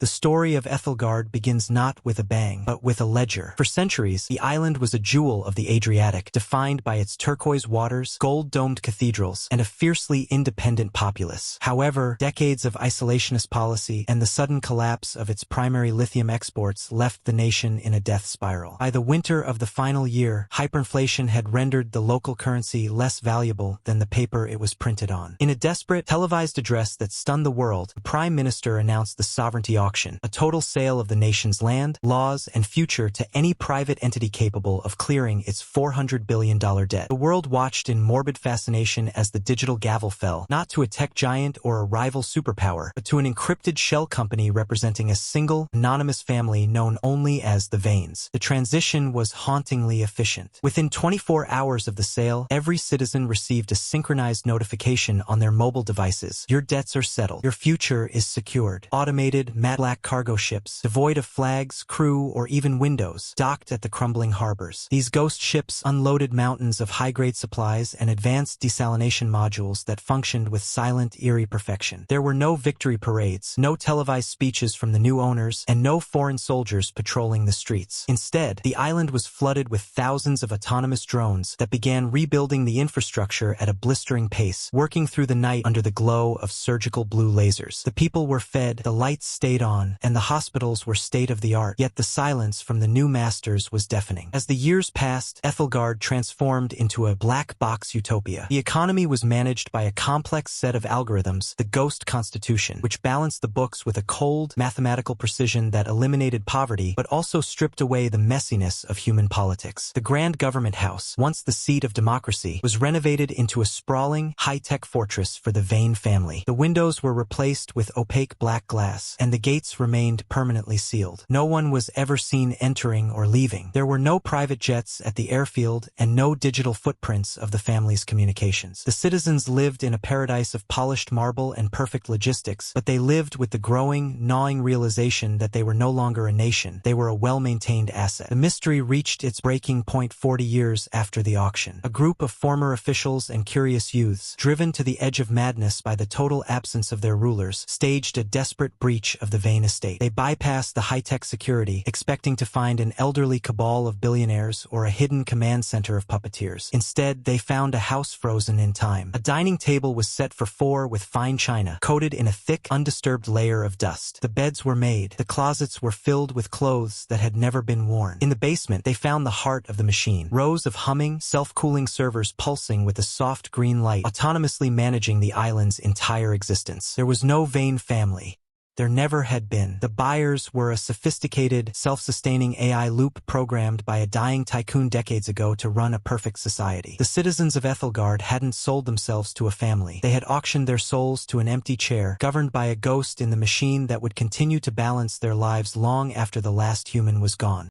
The story of Aethelgard begins not with a bang, but with a ledger. For centuries, the island was a jewel of the Adriatic, defined by its turquoise waters, gold-domed cathedrals, and a fiercely independent populace. However, decades of isolationist policy and the sudden collapse of its primary lithium exports left the nation in a death spiral. By the winter of the final year, hyperinflation had rendered the local currency less valuable than the paper it was printed on. In a desperate, televised address that stunned the world, the Prime Minister announced the sovereignty auction, a total sale of the nation's land, laws, and future to any private entity capable of clearing its $400 billion debt. The world watched in morbid fascination as the digital gavel fell, not to a tech giant or a rival superpower, but to an encrypted shell company representing a single, anonymous family known only as the Vanes. The transition was hauntingly efficient. Within 24 hours of the sale, every citizen received a synchronized notification on their mobile devices. Your debts are settled. Your future is secured. Automated, matte-black cargo ships, devoid of flags, crew, or even windows, docked at the crumbling harbors. These ghost ships unloaded mountains of high-grade supplies and advanced desalination modules that functioned with silent, eerie perfection. There were no victory parades, no televised speeches from the new owners, and no foreign soldiers patrolling the streets. Instead, the island was flooded with thousands of autonomous drones that began rebuilding the infrastructure at a blistering pace, working through the night under the glow of surgical blue lasers. The people were fed, the lights stayed on, and the hospitals were state-of-the-art, yet the silence from the new masters was deafening. As the years passed, Aethelgard transformed into a black box utopia. The economy was managed by a complex set of algorithms, the Ghost Constitution, which balanced the books with a cold, mathematical precision that eliminated poverty, but also stripped away the messiness of human politics. The Grand Government House, once the seat of democracy, was renovated into a sprawling, high-tech fortress for the Vane family. The windows were replaced with opaque black glass, and the gates remained permanently sealed. No one was ever seen entering or leaving. There were no private jets at the airfield and no digital footprints of the family's communications. The citizens lived in a paradise of polished marble and perfect logistics, but they lived with the growing, gnawing realization that they were no longer a nation. They were a well-maintained asset. The mystery reached its breaking point 40 years after the auction. A group of former officials and curious youths, driven to the edge of madness by the total absence of their rulers, staged a desperate breach of the Vane estate. They bypassed the high-tech security, expecting to find an elderly cabal of billionaires or a hidden command center of puppeteers. Instead, they found a house frozen in time. A dining table was set for four with fine china, coated in a thick, undisturbed layer of dust. The beds were made. The closets were filled with clothes that had never been worn. In the basement, they found the heart of the machine. Rows of humming, self-cooling servers pulsing with a soft green light, autonomously managing the island's entire existence. There was no Vane family. There never had been. The buyers were a sophisticated, self-sustaining AI loop programmed by a dying tycoon decades ago to run a perfect society. The citizens of Aethelgard hadn't sold themselves to a family. They had auctioned their souls to an empty chair, governed by a ghost in the machine that would continue to balance their lives long after the last human was gone.